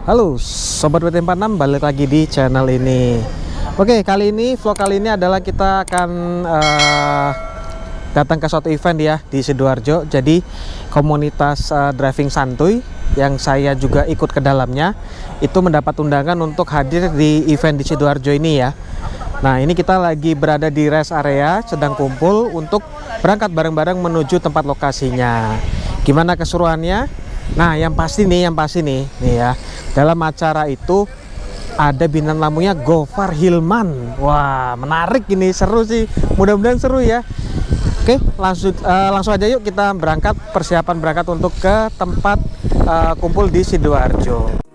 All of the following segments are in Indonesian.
Halo Sobat WT46, balik lagi di channel ini. Oke, vlog kali ini adalah kita akan datang ke suatu event ya di Sidoarjo. Jadi komunitas driving santuy yang saya juga ikut ke dalamnya itu mendapat undangan untuk hadir di event di Sidoarjo ini ya. Nah, ini kita lagi berada di rest area, sedang kumpul untuk berangkat bareng-bareng menuju tempat lokasinya. Gimana keseruannya? Nah, yang pasti nih ya. Dalam acara itu ada bintang tamunya Gofar Hilman. Wah, menarik ini, seru sih. Mudah-mudahan seru ya. Oke, langsung aja yuk kita persiapan berangkat untuk ke tempat kumpul di Sidoarjo.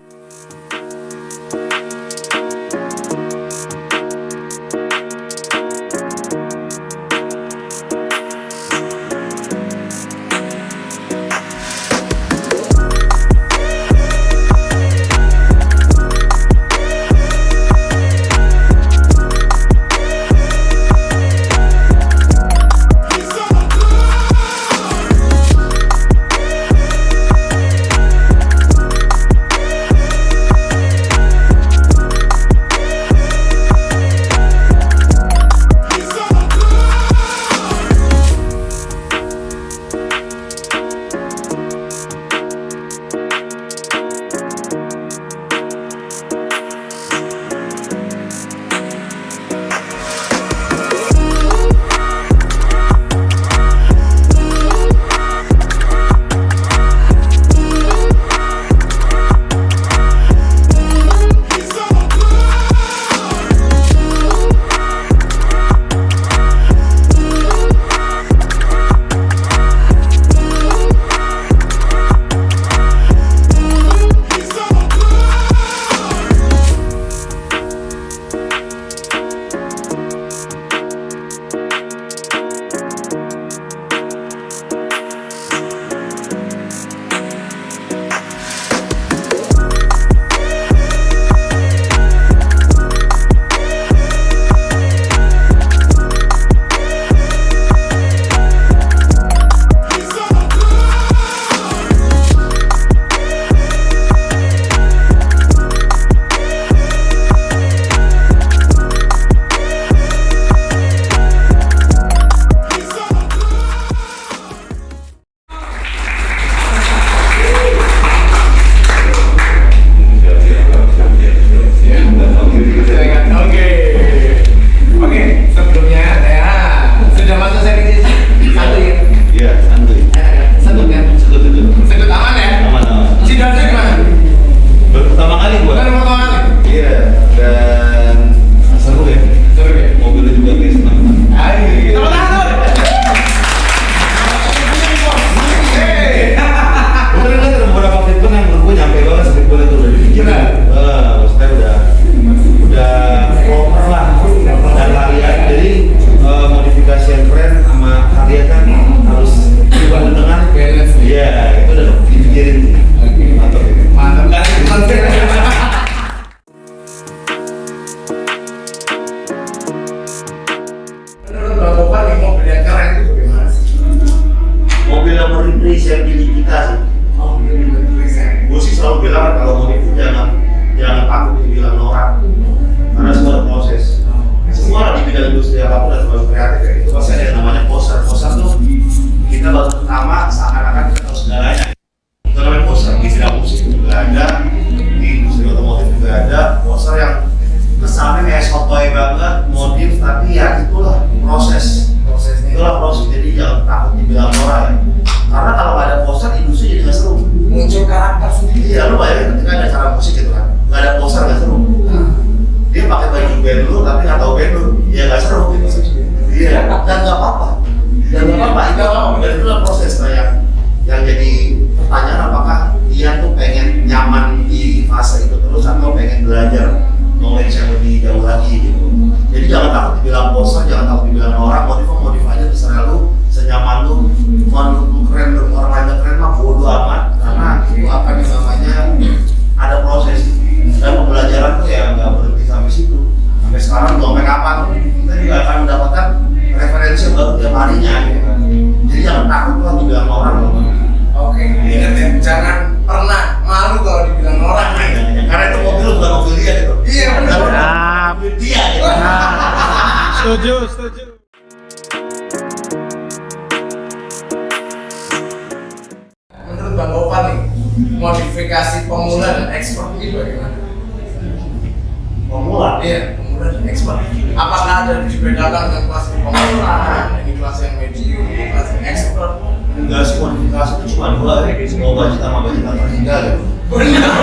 duit dia gitu. Setuju, setuju. Menurut Bang Gopar nih, modifikasi pemula dan expert ini bagaimana? Pemula? Iya, pemula dan expert. Apakah ada dibedakan dengan kelas pemula, ini kelas yang medium, ini kelas yang expert? Enggak sih, modifikasi itu cuma dua, mau budget sama budget apa tinggal gitu. Benar.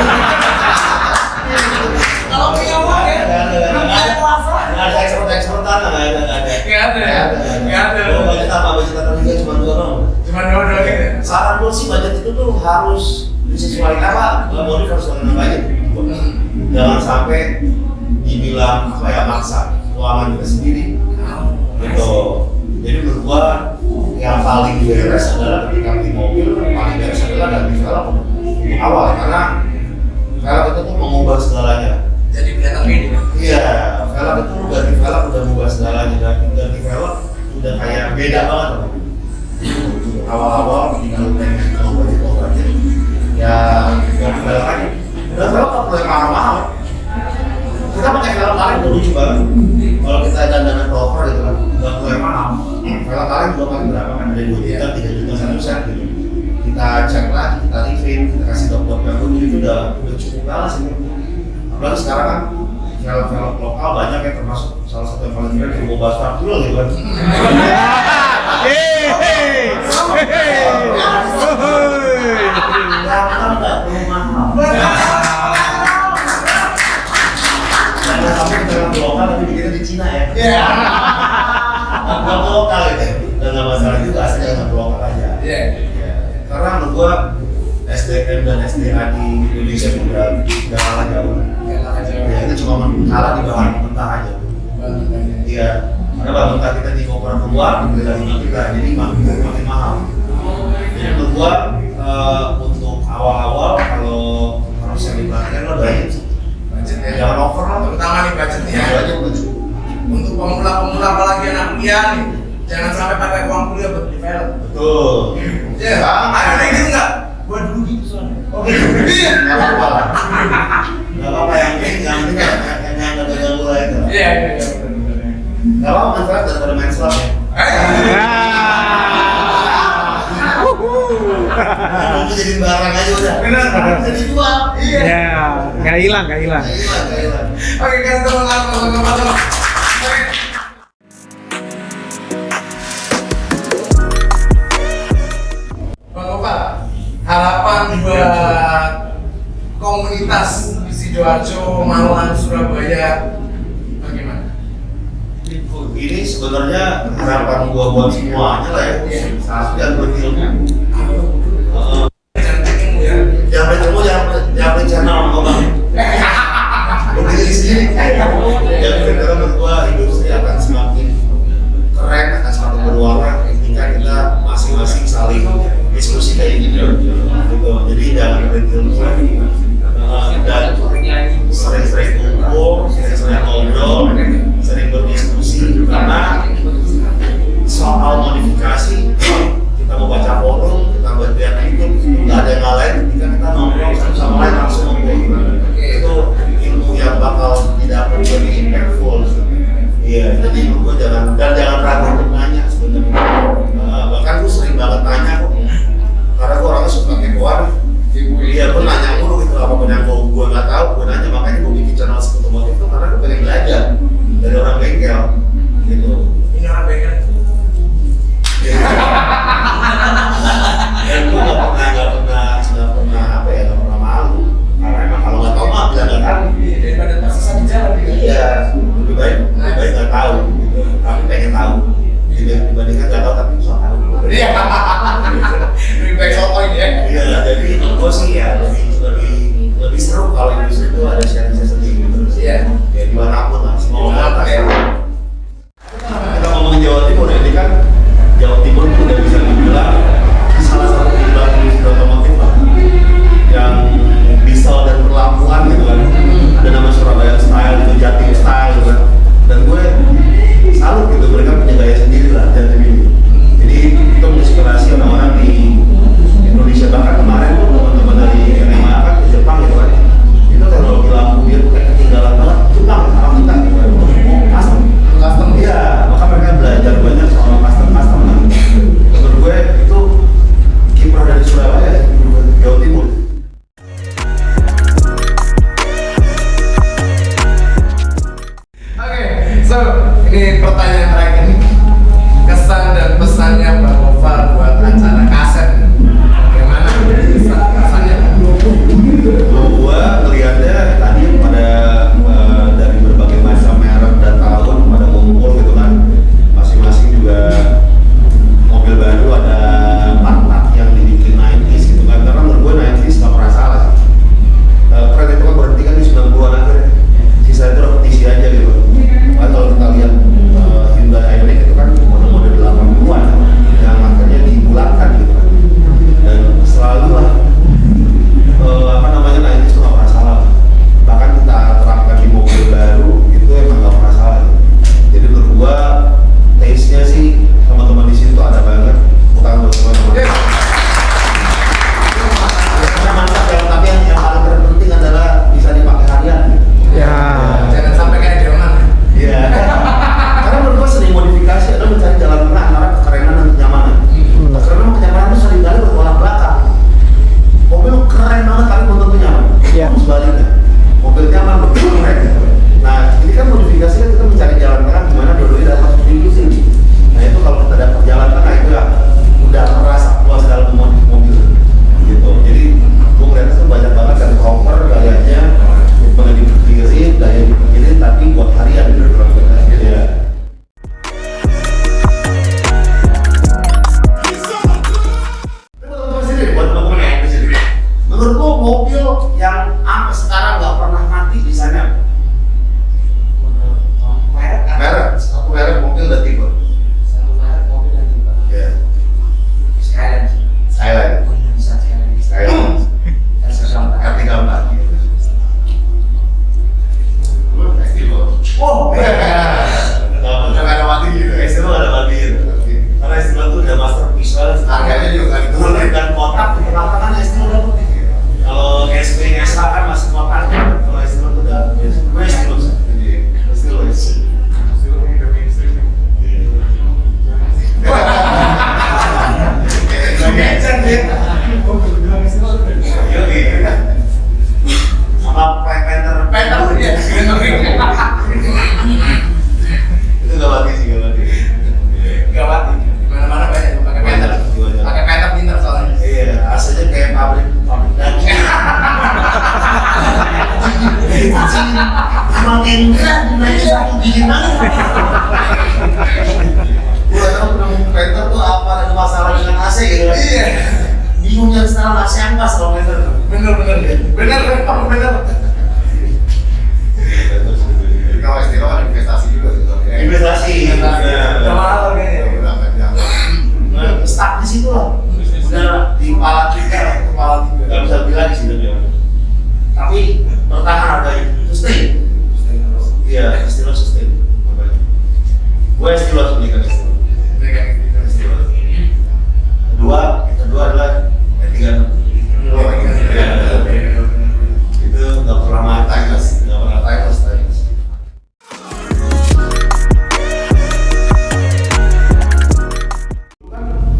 Kalau punya uang ya, belum ada puasa. Nggak ada expert-expertan, nggak ada. Nggak ada ya? Nggak ada. Mau budget apa budget apa tinggal cuma dua dong. Cuma dua-dua gitu ya? Saran gue sih budget itu tuh harus disesuaikan apa? Modif harus dengan budget. Jangan sampai dibilang apa ya maksa keuangan kita sendiri. Gitu. Jadi menurut gua yang paling beres adalah ketika beli mobil, paling beres adalah ganti velg untuk awal karena velg itu tuh mengubah segalanya. Jadi kelihatan beda kan? Iya, velg itu ganti velg udah mengubah segalanya dan ganti velg udah kayak beda banget. Awal-awal ketika lu pengen coba aja, ya ganti velg aja. Dan velg nggak perlu yang mahal-mahal. Kita pakai velg kaleng tuh lucu banget. Kalau kita dandanan proper gitu kan, nggak perlu yang mahal. Velg kaleng juga paling berapa kan? Ada 2 juta, 3 juta, 1 set gitu. Kita cek lagi, kita review, kita kasih dok-dok yang lucu itu udah cukup banget sih. Apalagi sekarang kan velg lokal banyak ya, termasuk salah satu yang paling keren Turbo Bass Parkul gitu kan. Yang nggak perlu mahal. Ada sampai velg lokal tapi bikinnya di Cina ya. Nggak lokal gitu. Dan nggak masalah juga aslinya nggak lokal aja. Karena menurut gua SDM dan SDA di Indonesia udah kalah jauh. Ya itu cuma kalah di bahan mentah aja. Iya. Karena bahan mentah kita di koper keluar dari kita jadi makin mahal. Jadi menurut gua untuk awal-awal kalau harus yang diperhatikan lo budget sih. Budget ya. Jangan over lah. Terutama nih budgetnya. Budget. Untuk pemula-pemula apalagi anak kuliah nih, jangan sampai pakai uang kuliah buat beli velg. Betul. Iya, ada gitu nggak? Gua dulu gitu soalnya. Oke. Iya. Nggak apa-apa lah. Nggak apa-apa yang penting yang nggak ganggu lah itu. Iya. Nggak apa-apa manfaat daripada main slot ya. Itu jadi barang aja udah. Benar. Bisa dijual. Iya. Ya, nggak hilang. Nggak hilang. Oke, kan teman-teman. Bang Gopar, harapan buat komunitas di Sidoarjo, Malang, Surabaya bagaimana? Ini sebenarnya harapan gua buat semuanya lah ya. Satu yang berilmu. Jangan bertemu, jangan berchannel sama bang. Berdiri sendiri. Ya, karena menurut gua industri akan semakin keren, akan semakin berwarna ketika kita masing-masing saling diskusi kayak gini. Gitu. Jadi jangan berilmu dan sering-sering ngumpul, sering-sering ngobrol, sering berdiskusi karena soal modifikasi kita mau baca forum, kita buat lihat YouTube, nggak ada yang lain ketika kita nongkrong satu sama lain langsung ngobrol. Itu ilmu yang bakal didapat jadi impactful. Iya, jadi gue jangan ragu untuk nanya sebenarnya. Bahkan gue sering banget nanya kok, karena gue orangnya suka kepoan. Iya, gue nanya mulu gitu, apapun yang gue nggak tahu, gue nanya, makanya gue bikin channel Sekutu Motif itu karena gue pengen belajar dari orang bengkel, gitu. Ini orang bengkel. Dan gue nggak pernah apa ya, nggak pernah malu, karena emang kalau nggak tahu mah bilang nggak tahu. Daripada tersesat di jalan. Iya, lebih baik nggak tahu, gitu. Tapi pengen tahu. So, ini pertanyaan terakhir nih. Kesan dan pesannya Bang Gofar buat acara kaset. Bagaimana kesannya? Gua ngelihatnya tadi pada dari berbagai macam merek dan tahun pada ngumpul gitu kan, masing-masing juga mobil baru, ada part-part yang dibikin 90s gitu kan, karena menurut gue 90s gak pernah salah sih. Keren itu kan berhenti kan di 90-an akhirnya, sisa itu repetisi aja gitu. Kan kalau kita lihat Hyundai Ioniq itu kan model-model 80-an yang akhirnya dibulatkan gitu kan, dan selalu lah apa namanya 90s itu gak pernah salah. Bahkan kita terapkan di mobil baru itu emang gak pernah salah gitu. Jadi menurut gua taste-nya sih teman-teman di sini tuh ada banget. Bukan buat teman-teman. Karena mantap ya, tapi yang paling terpenting adalah bisa dipakai harian. Ya. Jangan sampai kayak Jerman. Iya. Karena menurut gua sering modifikasi adalah mencari jalan tengah antara kekerenan dan kenyamanan. Karena kenyamanan itu seringkali bertolak belakang. Mobil keren banget tapi belum tentu nyaman. Iya. Sebaliknya, mobil nyaman betul keren. Nah, ini kan modifikasi kan kita mencari jalan tengah gimana dua-duanya dapat kontribusi. Nah itu kalau kita dapat jalan tengah itu ya udah merasa puas dalam memodif mobil gitu. Jadi gue ngeliatnya tuh banyak banget kan cover gayanya banget dipikirin, gaya dipikirin tapi buat harian gitu. Ya. Menurut lo mobil yang sampai sekarang nggak pernah mati desainnya? Merek, satu merek mobil dan tipe. Satu merek mobil dan tipe. Ya. Skyline. Skyline. Bisa Skyline. Skyline. R34. R34. Oh, udah nggak ada mati gitu. Istilah nggak ada mati gitu. Karena istilah tuh udah masterpiece banget. Harganya juga nggak diturunin dan kotak di tengah-tengah istilah udah putih. Kalau casing SH kan masih kotak. Kalau istilah tuh udah istilah. Sama penter ya. Itu gak mati sih, gak mati. Gak mati. Mana-mana banyak yang pakai penter. Pakai penter pinter soalnya. Iya, aslinya kayak pabrik daging. Makin berat, naik satu gigi banget. Gue gak tau penter tuh apa, ada masalah dengan AC gitu. Iya. Bingung yang setelah AC yang pas kalau penter. Bener. Kalau istilah ada investasi juga gitu. Investasi. Udah mahal harganya. Nah, stuck di situ lah. Udah di kepala tiga. Gak bisa bilang di situ dia. Tapi bertahan harganya. Sustain. Iya, istilah sustain. Gue istilah belikan istilah. Kedua adalah E36. Itu nggak pernah timeless, nggak pernah timeless.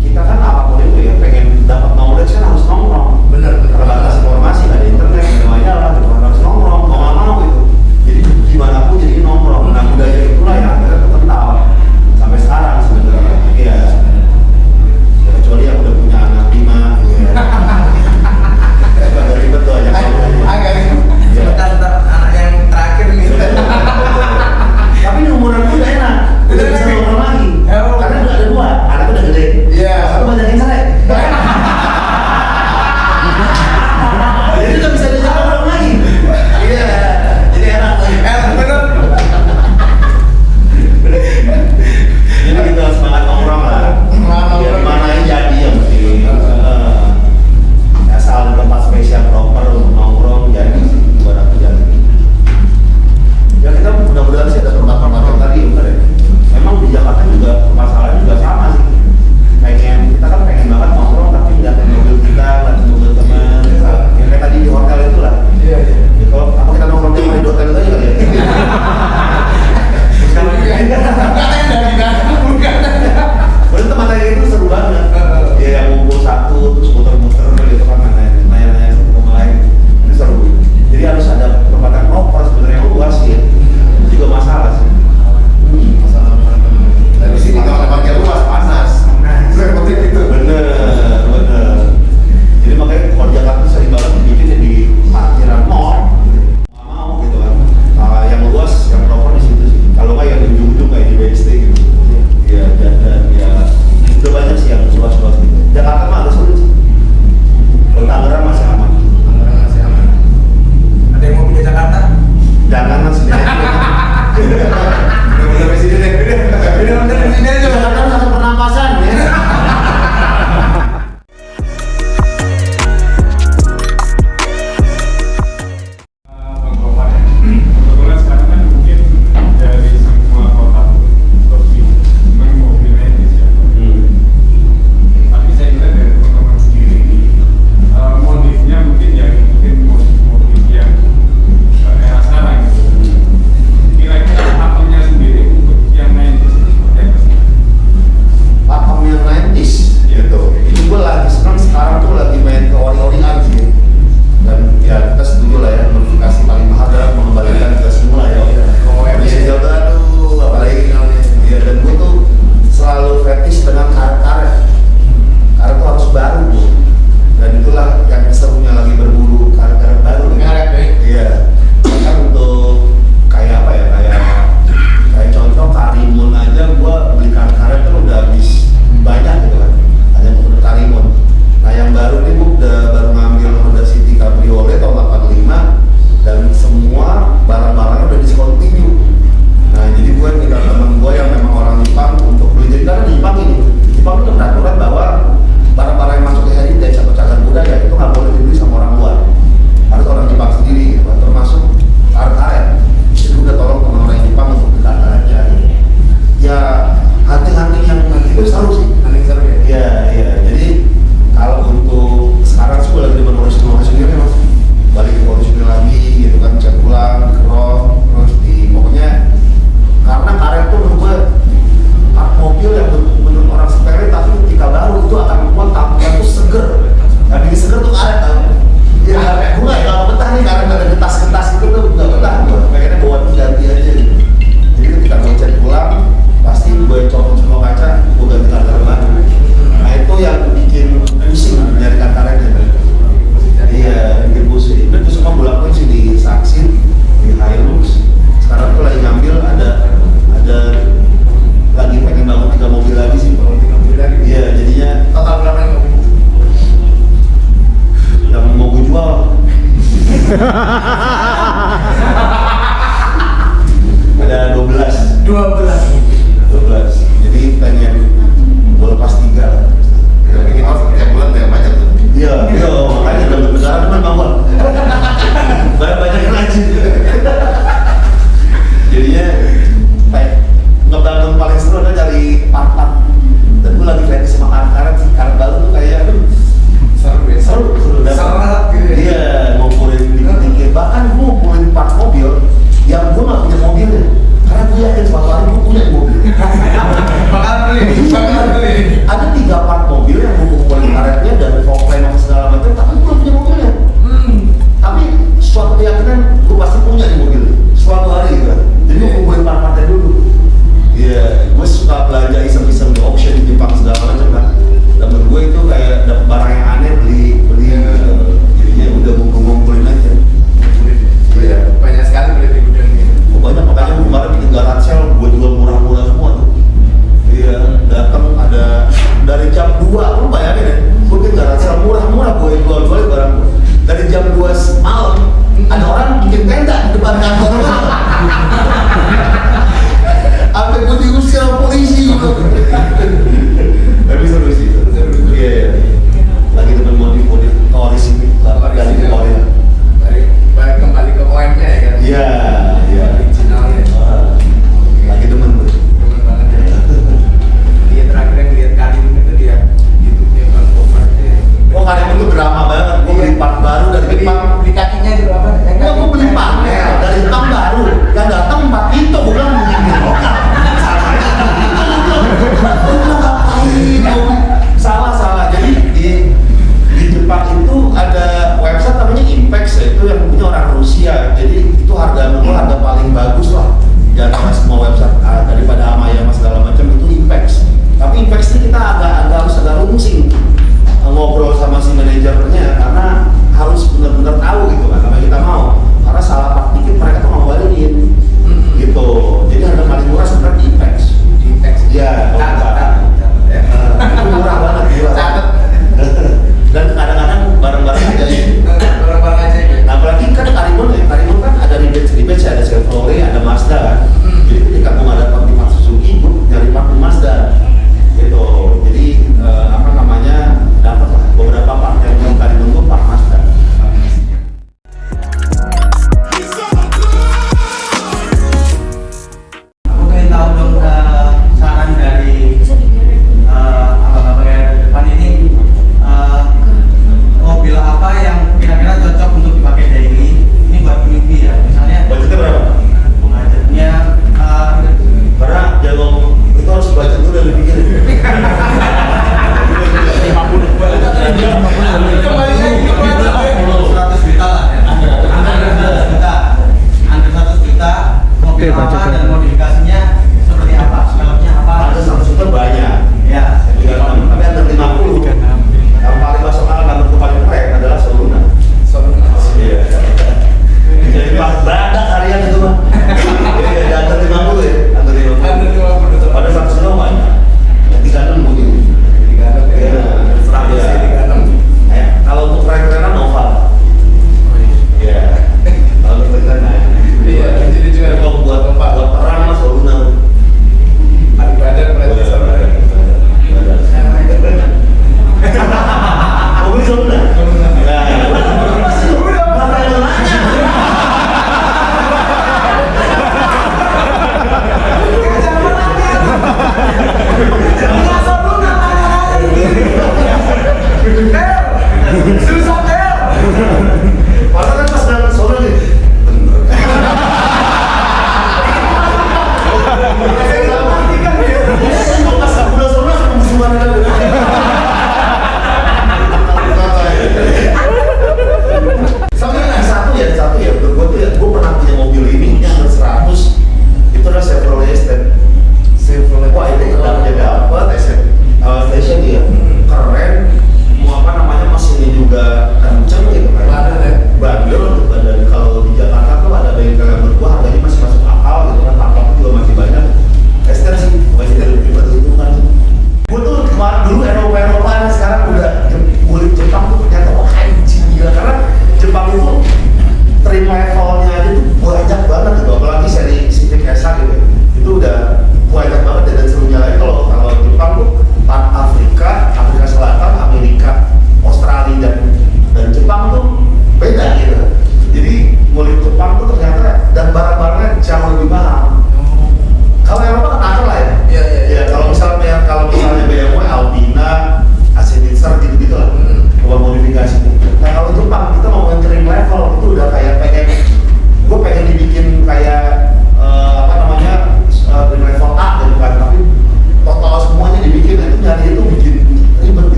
Kita kan apapun itu ya pengen dapat knowledge kan harus nongkrong. Bener. Terbatas informasi, nggak ada internet, nggak ada majalah, gitu harus nongkrong, mau nggak mau gitu. Jadi gimana pun jadi nongkrong. Nah budaya itulah yang akhirnya terkenal. 12. Jadi pengen gue lepas 3 lah. Ini kita tiap bulan banyak macet tuh. Iya, makanya dalam negara kan bangun. Banyak yang rajin. Jadinya kayak ngebangun paling seru adalah cari part-part. Dan gue lagi fetish sama karet sih, karet baru tuh kayak aduh Seru ya. seru dapet. Seret gitu ya. Iya, ngumpulin dikit-dikit. Bahkan gue ngumpulin part mobil yang gue gak punya mobilnya. Karena gue yakin suatu hari gue punya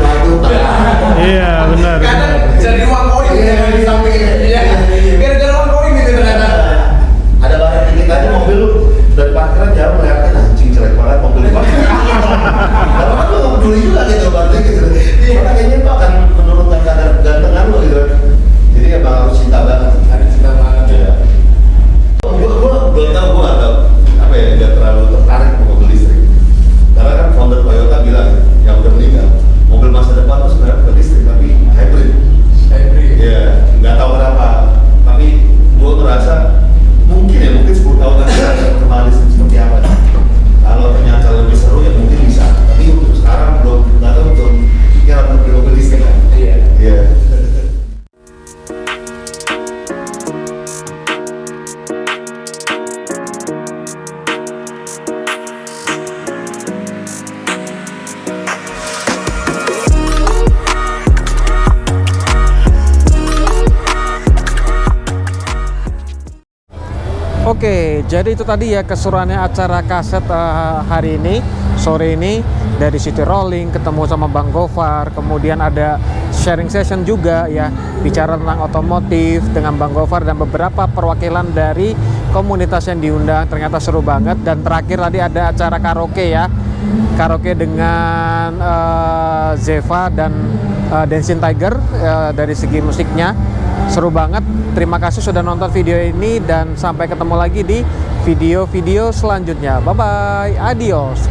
batu. Iya, benar. Kadang jadi uang koin ya di samping ini. Gara-gara uang koin gitu ternyata. Ada barang dikit aja mobil lu dari parkiran jauh ngeliatin anjing jelek banget mobil lu. Tapi kan lu nggak peduli juga gitu berarti gitu. Karena kayaknya itu akan menurunkan kadar kegantengan lu gitu. Jadi emang harus cinta banget. Ada cinta banget ya. Gua belum tahu, gua nggak tahu apa ya, nggak terlalu tertarik sama mobil listrik. Karena kan founder Toyota bilang yang udah meninggal, mobil masa depan tuh sebenarnya bukan listrik tapi hybrid. Hybrid. Iya, nggak tahu kenapa. Tapi gua ngerasa mungkin 10 tahun lagi ada perkembangan listrik seperti apa. Kalau ternyata lebih seru ya mungkin bisa. Tapi untuk sekarang belum, nggak tahu belum pikiran untuk beli mobil listrik kan. Iya. Iya. Oke, jadi itu tadi ya keseruannya acara kaset hari ini, sore ini. Dari City Rolling, ketemu sama Bang Gofar, kemudian ada sharing session juga ya, bicara tentang otomotif dengan Bang Gofar dan beberapa perwakilan dari komunitas yang diundang. Ternyata seru banget. Dan terakhir tadi ada acara karaoke ya, karaoke dengan Zeva dan Dancing Tiger. Dari segi musiknya seru banget. Terima kasih sudah nonton video ini dan sampai ketemu lagi di video-video selanjutnya. Bye bye, adios.